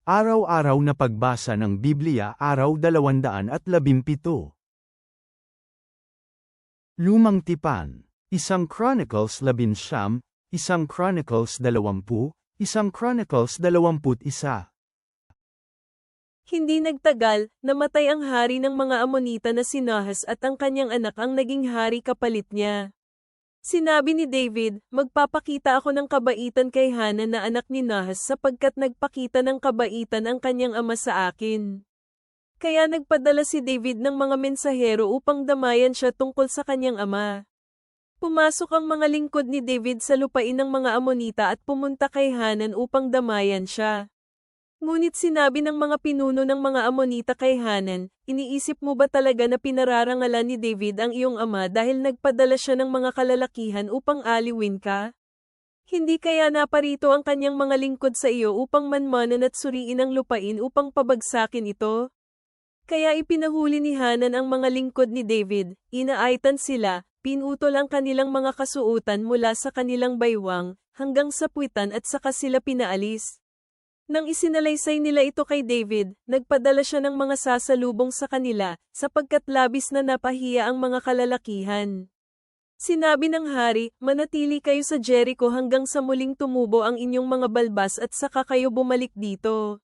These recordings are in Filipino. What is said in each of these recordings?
Araw-araw na pagbasa ng Biblia, araw 217. Lumang Tipan, Isang Chronicles 19, Isang Chronicles 20, Isang Chronicles 21. Hindi nagtagal, namatay ang hari ng mga Amonita na si Nahas at ang kanyang anak ang naging hari kapalit niya. Sinabi ni David, magpapakita ako ng kabaitan kay Hanan na anak ni Nahas sapagkat nagpakita ng kabaitan ang kanyang ama sa akin. Kaya nagpadala si David ng mga mensahero upang damayan siya tungkol sa kanyang ama. Pumasok ang mga lingkod ni David sa lupain ng mga Amonita at pumunta kay Hanan upang damayan siya. Ngunit sinabi ng mga pinuno ng mga Amonita kay Hanan, iniisip mo ba talaga na pinararangalan ni David ang iyong ama dahil nagpadala siya ng mga kalalakihan upang aliwin ka? Hindi kaya naparito ang kanyang mga lingkod sa iyo upang manmanan at suriin ang lupain upang pabagsakin ito? Kaya ipinahuli ni Hanan ang mga lingkod ni David, inaaitan sila, pinutol ang kanilang mga kasuutan mula sa kanilang baywang, hanggang sa puwitan at saka sila pinaalis. Nang isinalaysay nila ito kay David, nagpadala siya ng mga sasalubong sa kanila, sapagkat labis na napahiya ang mga kalalakihan. Sinabi ng hari, manatili kayo sa Jericho hanggang sa muling tumubo ang inyong mga balbas at saka kayo bumalik dito.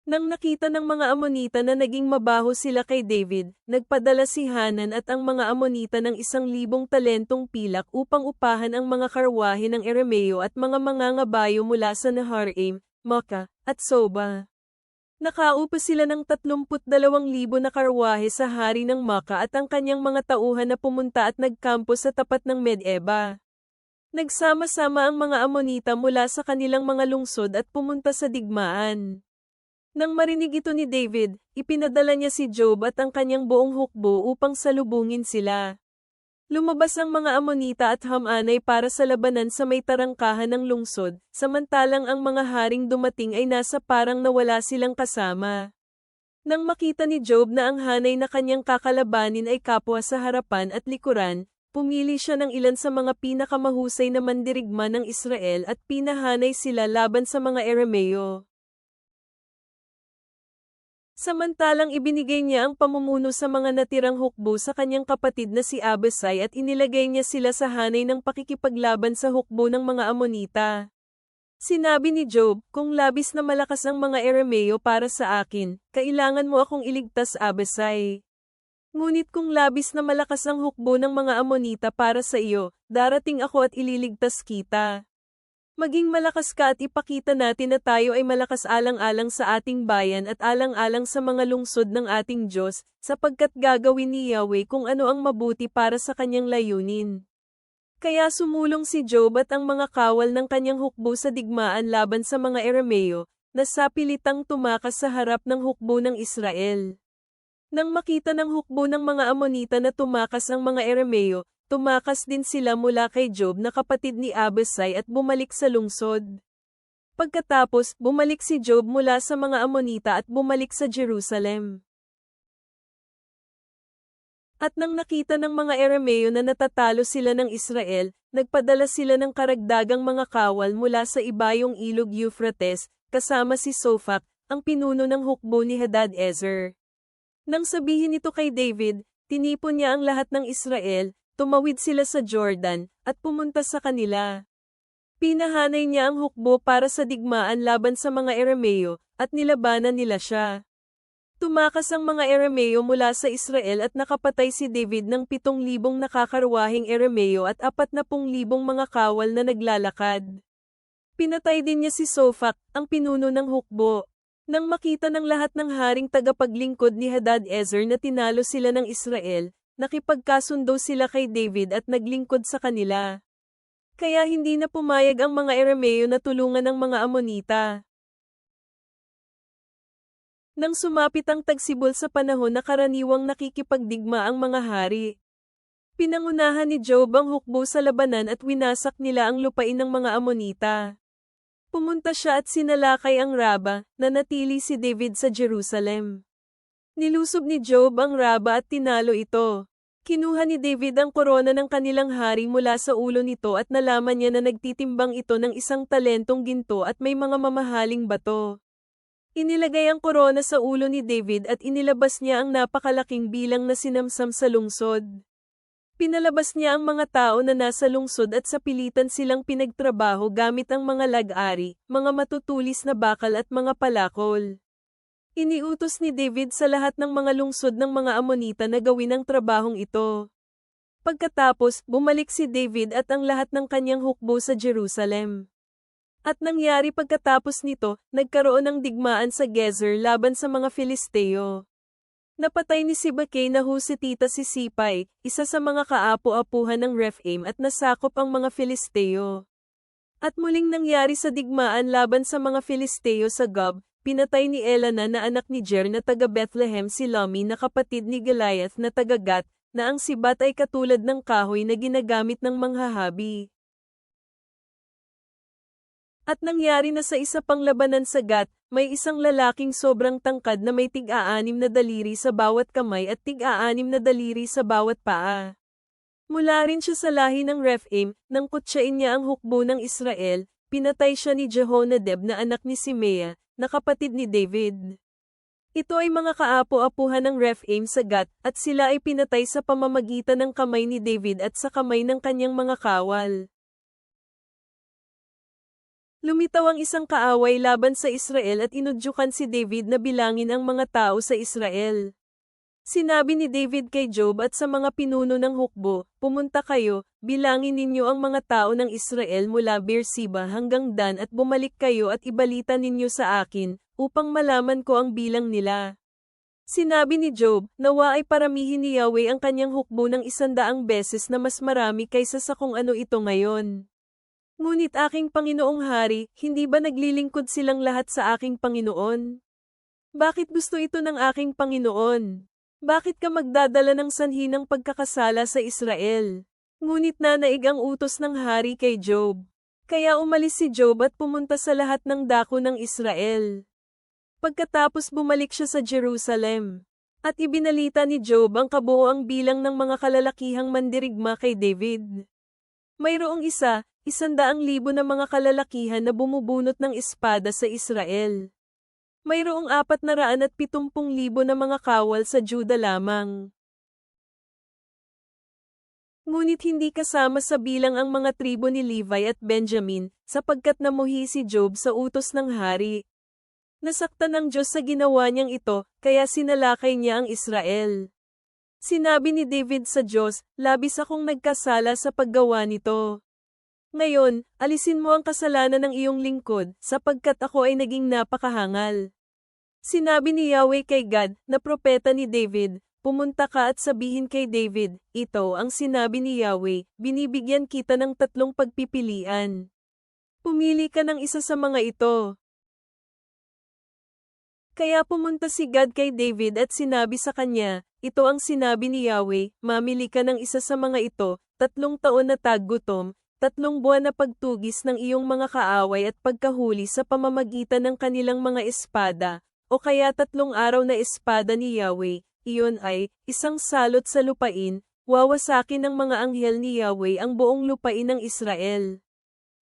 Nang nakita ng mga Amonita na naging mabaho sila kay David, nagpadala si Hanan at ang mga Amonita ng 1,000 talentong pilak upang upahan ang mga karwahe ng Eremeo at mga mangangabayo mula sa Naharaim, Maka, at Soba. Nakaupa sila ng 32,000 na karwahe sa hari ng Maka at ang kanyang mga tauhan na pumunta at nagkampo sa tapat ng Medeba. Nagsama-sama ang mga Amonita mula sa kanilang mga lungsod at pumunta sa digmaan. Nang marinig ito ni David, ipinadala niya si Joab at ang kanyang buong hukbo upang salubungin sila. Lumabas ang mga Amonita at Hamanay para sa labanan sa may tarangkahan ng lungsod, samantalang ang mga haring dumating ay nasa parang nawala silang kasama. Nang makita ni Joab na ang hanay na kanyang kakalabanin ay kapwa sa harapan at likuran, pumili siya ng ilan sa mga pinakamahusay na mandirigma ng Israel at pinahanay sila laban sa mga Eremeo. Samantalang ibinigay niya ang pamumuno sa mga natirang hukbo sa kanyang kapatid na si Abisai at inilagay niya sila sa hanay ng pakikipaglaban sa hukbo ng mga Amonita. Sinabi ni Joab, kung labis na malakas ang mga Eremeo para sa akin, kailangan mo akong iligtas, Abisai. Ngunit kung labis na malakas ang hukbo ng mga Amonita para sa iyo, darating ako at ililigtas kita. Maging malakas ka at ipakita natin na tayo ay malakas alang-alang sa ating bayan at alang-alang sa mga lungsod ng ating Diyos, sapagkat gagawin ni Yahweh kung ano ang mabuti para sa kanyang layunin. Kaya sumulong si Joab at ang mga kawal ng kanyang hukbo sa digmaan laban sa mga Eremeo, na sapilitang tumakas sa harap ng hukbo ng Israel. Nang makita ng hukbo ng mga Amonita na tumakas ang mga Eremeo, tumakas din sila mula kay Joab na kapatid ni Abisai at bumalik sa lungsod. Pagkatapos, bumalik si Joab mula sa mga Amonita at bumalik sa Jerusalem. At nang nakita ng mga Eremeo na natatalo sila ng Israel, nagpadala sila ng karagdagang mga kawal mula sa ibayong ilog Euphrates, kasama si Sophak, ang pinuno ng hukbo ni Hadadezer. Nang sabihin ito kay David, tinipon niya ang lahat ng Israel, tumawid sila sa Jordan, at pumunta sa kanila. Pinahanay niya ang hukbo para sa digmaan laban sa mga Eremeo, at nilabanan nila siya. Tumakas ang mga Eremeo mula sa Israel at nakapatay si David ng 7,000 nakakarwahing Eremeo at 40,000 mga kawal na naglalakad. Pinatay din niya si Sophak, ang pinuno ng hukbo. Nang makita ng lahat ng haring tagapaglingkod ni Hadadezer na tinalo sila ng Israel, nakipagkasundo sila kay David at naglingkod sa kanila. Kaya hindi na pumayag ang mga Eremeo na tulungan ng mga Amonita. Nang sumapit ang tagsibol sa panahon na karaniwang nakikipagdigma ang mga hari, pinangunahan ni Joab ang hukbo sa labanan at winasak nila ang lupain ng mga Amonita. Pumunta siya at sinalakay ang Raba, nanatili si David sa Jerusalem. Nilusob ni Joab ang Raba at tinalo ito. Kinuha ni David ang korona ng kanilang hari mula sa ulo nito at nalaman niya na nagtitimbang ito ng 1 talentong ginto at may mga mamahaling bato. Inilagay ang korona sa ulo ni David at inilabas niya ang napakalaking bilang na sinamsam sa lungsod. Pinalabas niya ang mga tao na nasa lungsod at sa pilitan silang pinagtrabaho gamit ang mga lag-ari, mga matutulis na bakal at mga palakol. Iniutos ni David sa lahat ng mga lungsod ng mga Amonita na gawin ang trabahong ito. Pagkatapos, bumalik si David at ang lahat ng kanyang hukbo sa Jerusalem. At nangyari pagkatapos nito, nagkaroon ng digmaan sa Gezer laban sa mga Filisteo. Napatay ni Sibakay na Husitita si Sipay, isa sa mga kaapu-apuhan ng Rephaim at nasakop ang mga Filisteo. At muling nangyari sa digmaan laban sa mga Filisteo sa Gob, pinatay ni Elana na anak ni Jer na taga Bethlehem si Lami na kapatid ni Goliath na taga Gat, na ang sibat ay katulad ng kahoy na ginagamit ng manghahabi. At nangyari na sa isa pang labanan sa Gat, may isang lalaking sobrang tangkad na may tig-aanim na daliri sa bawat kamay at tig-aanim na daliri sa bawat paa. Mula rin siya sa lahi ng Rephaim, nang kutsain niya ang hukbo ng Israel, pinatay siya ni Jehonadab na anak ni Simea, na kapatid ni David. Ito ay mga kaapo-apuhan ng Rephaim sa Gat, at sila ay pinatay sa pamamagitan ng kamay ni David at sa kamay ng kanyang mga kawal. Lumitaw ang isang kaaway laban sa Israel at inudyukan si David na bilangin ang mga tao sa Israel. Sinabi ni David kay Joab at sa mga pinuno ng hukbo, "Pumunta kayo, bilangin ninyo ang mga tao ng Israel mula Beersheba hanggang Dan at bumalik kayo at ibalita ninyo sa akin, upang malaman ko ang bilang nila." Sinabi ni Joab, "Nawa ay paramihin ni Yahweh ang kanyang hukbo ng 100 beses na mas marami kaysa sa kung ano ito ngayon. Ngunit aking Panginoong Hari, hindi ba naglilingkod silang lahat sa aking Panginoon? Bakit gusto ito ng aking Panginoon? Bakit ka magdadala ng sanhi ng pagkakasala sa Israel?" Ngunit nanaig ang utos ng hari kay Joab. Kaya umalis si Joab at pumunta sa lahat ng dako ng Israel. Pagkatapos bumalik siya sa Jerusalem. At ibinalita ni Joab ang kabuoang bilang ng mga kalalakihang mandirigma kay David. Mayroong 100,000 na mga kalalakihan na bumubunot ng espada sa Israel. Mayroong 470,000 na mga kawal sa Juda lamang. Ngunit hindi kasama sa bilang ang mga tribo ni Levi at Benjamin, sapagkat namuhi si Joab sa utos ng hari. Nasaktan ng Diyos sa ginawa niyang ito, kaya sinalakay niya ang Israel. Sinabi ni David sa Diyos, "Labis akong nagkasala sa paggawa nito. Ngayon, alisin mo ang kasalanan ng iyong lingkod, sapagkat ako ay naging napakahangal." Sinabi ni Yahweh kay Gad, na propeta ni David, "Pumunta ka at sabihin kay David, ito ang sinabi ni Yahweh, binibigyan kita ng 3 pagpipilian. Pumili ka ng isa sa mga ito." Kaya pumunta si Gad kay David at sinabi sa kanya, "Ito ang sinabi ni Yahweh, mamili ka ng isa sa mga ito, 3 taon na taggutom, 3 buwan na pagtugis ng iyong mga kaaway at pagkahuli sa pamamagitan ng kanilang mga espada, o kaya 3 araw na espada ni Yahweh, iyon ay, 1 salot sa lupain, wawasakin ng mga anghel ni Yahweh ang buong lupain ng Israel.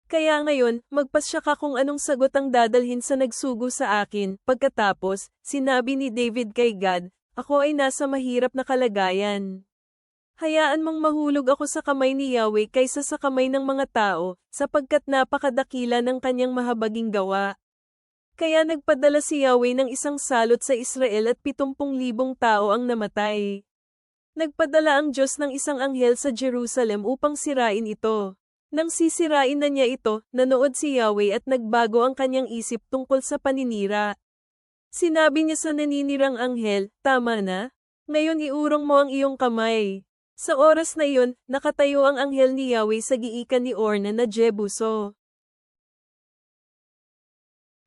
Kaya ngayon, magpasya ka kung anong sagot ang dadalhin sa nagsugo sa akin." Pagkatapos, sinabi ni David kay Gad, "Ako ay nasa mahirap na kalagayan. Hayaan mong mahulog ako sa kamay ni Yahweh kaysa sa kamay ng mga tao, sapagkat napakadakila ng kanyang mahabaging gawa." Kaya nagpadala si Yahweh ng 1 salot sa Israel at 70,000 tao ang namatay. Nagpadala ang Diyos ng isang anghel sa Jerusalem upang sirain ito. Nang sisirain na niya ito, nanood si Yahweh at nagbago ang kanyang isip tungkol sa paninira. Sinabi niya sa naninirang anghel, "Tama na. Ngayon iurong mo ang iyong kamay." Sa oras na iyon, nakatayo ang anghel ni Yahweh sa giikan ni Orna na Jebuso.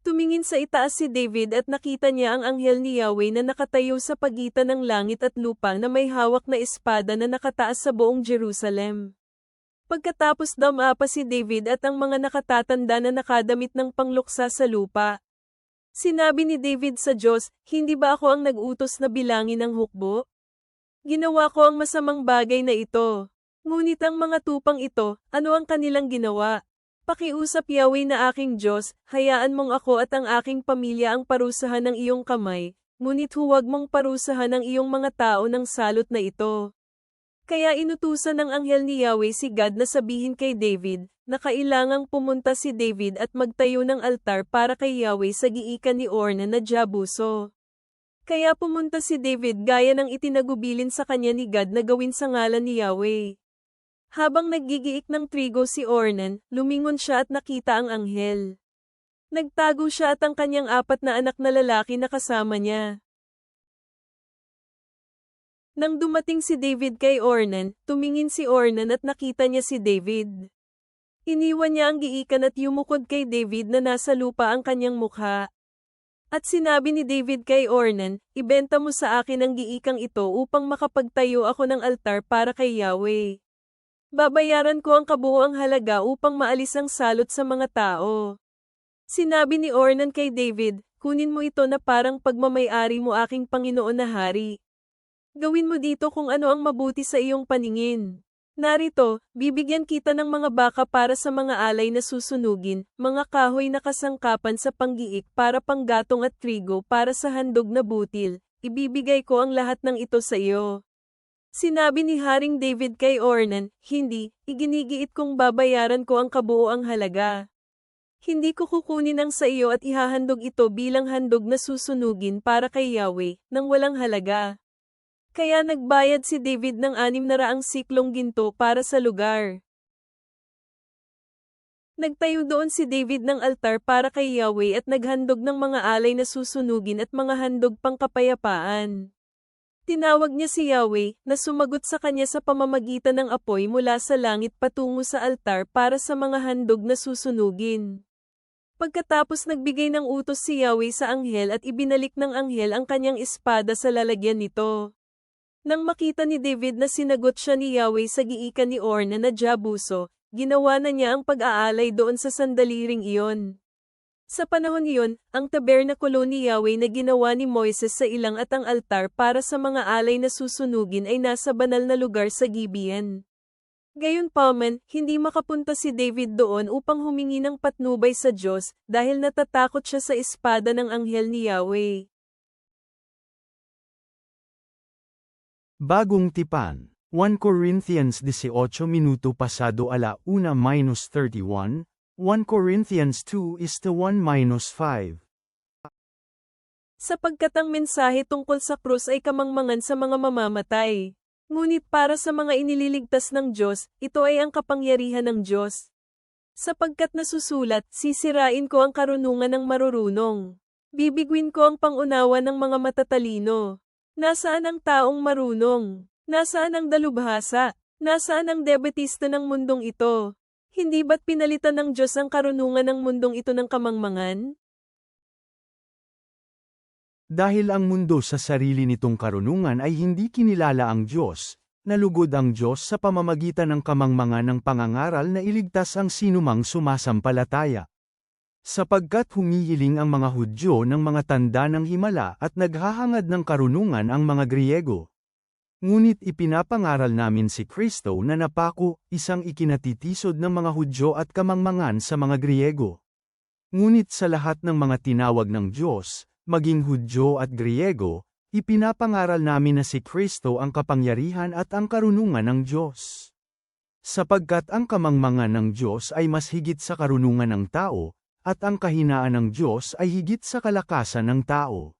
Tumingin sa itaas si David at nakita niya ang anghel ni Yahweh na nakatayo sa pagitan ng langit at lupa na may hawak na espada na nakataas sa buong Jerusalem. Pagkatapos dumapa si David at ang mga nakatatanda na nakadamit ng pangluksa sa lupa. Sinabi ni David sa Diyos, "Hindi ba ako ang nag-utos na bilangin ang hukbo?" Ginawa ko ang masamang bagay na ito. Ngunit ang mga tupang ito, ano ang kanilang ginawa? Pakiusap Yahweh na aking Diyos, hayaan mong ako at ang aking pamilya ang parusahan ng iyong kamay, ngunit huwag mong parusahan ang iyong mga tao ng salot na ito. Kaya inutusan ng anghel ni Yahweh si Gad na sabihin kay David, na kailangang pumunta si David at magtayo ng altar para kay Yahweh sa giikan ni Ornan na Jabuso. Kaya pumunta si David gaya ng itinagubilin sa kanya ni Gad na gawin sa ngalan ni Yahweh. Habang naggigiik ng trigo si Ornan, lumingon siya at nakita ang anghel. Nagtago siya at ang kanyang 4 na anak na lalaki na kasama niya. Nang dumating si David kay Ornan, tumingin si Ornan at nakita niya si David. Iniwan niya ang giikan at yumukod kay David na nasa lupa ang kanyang mukha. At sinabi ni David kay Ornan, ibenta mo sa akin ang giikang ito upang makapagtayo ako ng altar para kay Yahweh. Babayaran ko ang kabuoang halaga upang maalis ang salot sa mga tao. Sinabi ni Ornan kay David, kunin mo ito na parang pagmamay-ari mo aking Panginoon na hari. Gawin mo dito kung ano ang mabuti sa iyong paningin. Narito, bibigyan kita ng mga baka para sa mga alay na susunugin, mga kahoy na kasangkapan sa panggiik para panggatong at trigo para sa handog na butil, ibibigay ko ang lahat ng ito sa iyo. Sinabi ni Haring David kay Ornan, hindi, iginigiit kong babayaran ko ang kabuoang halaga. Hindi ko kukunin ang sa iyo at ihahandog ito bilang handog na susunugin para kay Yahweh, nang walang halaga. Kaya nagbayad si David ng 600 siklong ginto para sa lugar. Nagtayo doon si David ng altar para kay Yahweh at naghandog ng mga alay na susunugin at mga handog pangkapayapaan. Tinawag niya si Yahweh, na sumagot sa kanya sa pamamagitan ng apoy mula sa langit patungo sa altar para sa mga handog na susunugin. Pagkatapos nagbigay ng utos si Yahweh sa anghel at ibinalik ng anghel ang kanyang espada sa lalagyan nito. Nang makita ni David na sinagot siya ni Yahweh sa giikan ni Ornan na Jabuso, ginawa na niya ang pag-aalay doon sa sandaliring iyon. Sa panahon iyon, ang tabernakulo ni Yahweh na ginawa ni Moises sa ilang at ang altar para sa mga alay na susunugin ay nasa banal na lugar sa Gibeon. Gayunpaman, hindi makapunta si David doon upang humingi ng patnubay sa Diyos dahil natatakot siya sa espada ng anghel ni Yahweh. Bagong Tipan, 1 Corinthians 18 minuto pasado -31, 1 Corinthians 2:1-5. Sapagkat ang mensahe tungkol sa krus ay kamangmangan sa mga mamamatay. Ngunit para sa mga inililigtas ng Diyos, ito ay ang kapangyarihan ng Diyos. Sapagkat nasusulat, sisirain ko ang karunungan ng marurunong. Bibigwin ko ang pangunawa ng mga matatalino. Nasaan ang taong marunong? Nasaan ang dalubhasa? Nasaan ang debetista ng mundong ito? Hindi ba't pinalitan ng Diyos ang karunungan ng mundong ito ng kamangmangan? Dahil ang mundo sa sarili nitong karunungan ay hindi kinilala ang Diyos, nalugod ang Diyos sa pamamagitan ng kamangmangan ng pangangaral na iligtas ang sinumang sumasampalataya. Sapagkat humihiling ang mga Hudyo ng mga tanda ng himala at naghahangad ng karunungan ang mga Griego. Ngunit ipinapangaral namin si Kristo na napako, isang ikinatitisod ng mga Hudyo at kamangmangan sa mga Griego. Ngunit sa lahat ng mga tinawag ng Diyos, maging Hudyo at Griego, ipinapangaral namin na si Kristo ang kapangyarihan at ang karunungan ng Diyos. Sapagkat ang kamangmangan ng Diyos ay mas higit sa karunungan ng tao, at ang kahinaan ng Diyos ay higit sa kalakasan ng tao.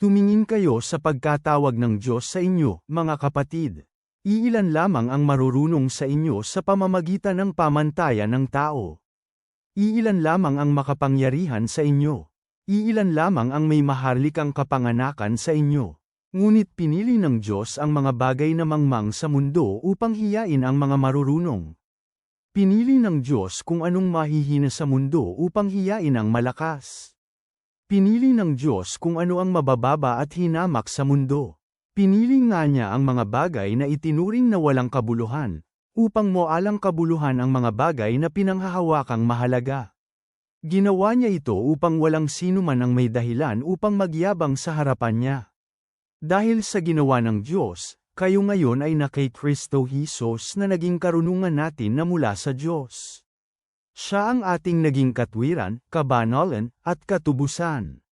Tumingin kayo sa pagkatawag ng Diyos sa inyo, mga kapatid. Iilan lamang ang marurunong sa inyo sa pamamagitan ng pamantayan ng tao. Iilan lamang ang makapangyarihan sa inyo. Iilan lamang ang may maharlikang kapanganakan sa inyo. Ngunit pinili ng Diyos ang mga bagay na mangmang sa mundo upang hiyain ang mga marurunong. Pinili ng Diyos kung anong mahihina sa mundo upang hiyain ang malakas. Pinili ng Diyos kung ano ang mabababa at hinamak sa mundo. Pinili nga niya ang mga bagay na itinuring na walang kabuluhan, upang moalang kabuluhan ang mga bagay na pinanghahawakang mahalaga. Ginawa niya ito upang walang sino man ang may dahilan upang magyabang sa harapan niya. Dahil sa ginawa ng Diyos, kayo ngayon ay na kay Kristo Jesus na naging karunungan natin na mula sa Diyos. Siya ang ating naging katwiran, kabanalan, at katubusan.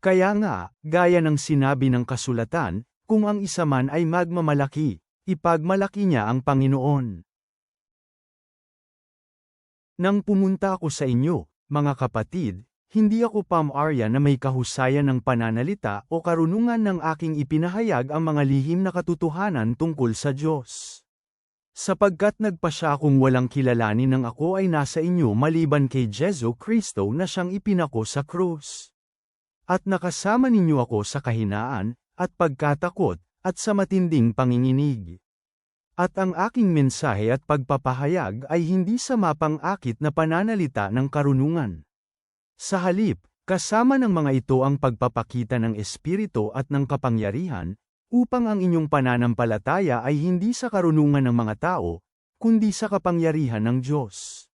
Kaya nga, gaya ng sinabi ng kasulatan, kung ang isa man ay magmamalaki, ipagmalaki niya ang Panginoon. Nang pumunta ako sa inyo, mga kapatid, hindi ako pamarya na may kahusayan ng pananalita o karunungan ng aking ipinahayag ang mga lihim na katotohanan tungkol sa Diyos. Sapagkat nagpasya akong walang kilalanin ng ako ay nasa inyo maliban kay Jesu Kristo na siyang ipinako sa krus. At nakasama ninyo ako sa kahinaan, at pagkatakot, at sa matinding panginginig. At ang aking mensahe at pagpapahayag ay hindi sa mapang-akit na pananalita ng karunungan. Sa halip, kasama ng mga ito ang pagpapakita ng Espiritu at ng kapangyarihan, upang ang inyong pananampalataya ay hindi sa karunungan ng mga tao, kundi sa kapangyarihan ng Diyos.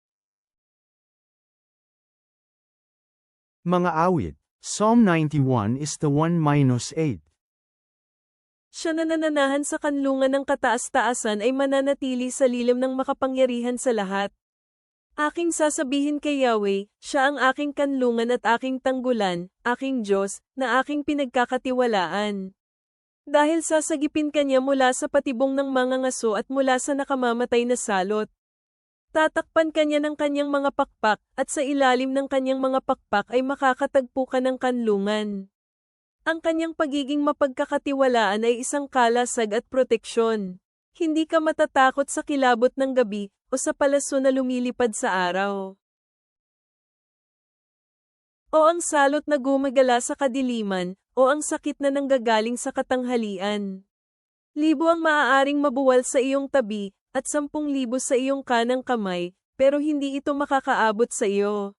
Mga awit, Psalm 91 is the 1-8. Siya na nananahan sa kanlungan ng kataas-taasan ay mananatili sa lilim ng makapangyarihan sa lahat. Aking sasabihin kay Yahweh, siya ang aking kanlungan at aking tanggulan, aking Diyos, na aking pinagkakatiwalaan. Dahil sasagipin kanya mula sa patibong ng mga ngaso at mula sa nakamamatay na salot. Tatakpan kanya ng kanyang mga pakpak, at sa ilalim ng kanyang mga pakpak ay makakatagpo ka ng kanlungan. Ang kanyang pagiging mapagkakatiwalaan ay isang kalasag at proteksyon. Hindi ka matatakot sa kilabot ng gabi, o sa palaso na lumilipad sa araw. O ang salot na gumagala sa kadiliman, o ang sakit na nanggagaling sa katanghalian. 1,000 ang maaaring mabuwal sa iyong tabi, at 10,000 sa iyong kanang kamay, pero hindi ito makakaabot sa iyo.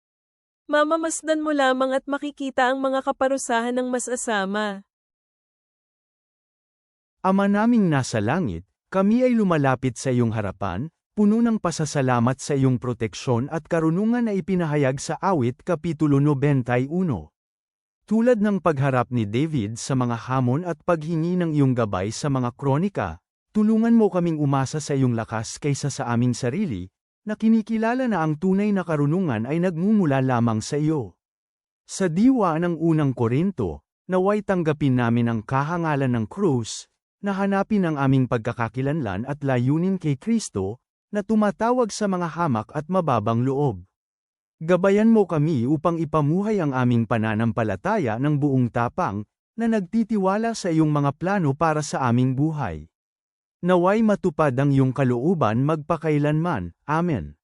Mamamasdan mo lamang at makikita ang mga kaparusahan ng masasama. Ama naming nasa langit, kami ay lumalapit sa iyong harapan, puno ng pasasalamat sa iyong proteksyon at karunungan na ipinahayag sa awit Kapitulo 91. Tulad ng pagharap ni David sa mga hamon at paghingi ng iyong gabay sa mga kronika, tulungan mo kaming umasa sa iyong lakas kaysa sa aming sarili, na kinikilala na ang tunay na karunungan ay nagmumula lamang sa iyo. Sa diwa ng unang Korinto, naway tanggapin namin ang kahangalan ng krus, na hanapin ang aming pagkakakilanlan at layunin kay Kristo, na tumatawag sa mga hamak at mababang loob. Gabayan mo kami upang ipamuhay ang aming pananampalataya ng buong tapang, na nagtitiwala sa iyong mga plano para sa aming buhay. Naway matupad ang iyong kalooban magpakailanman. Amen.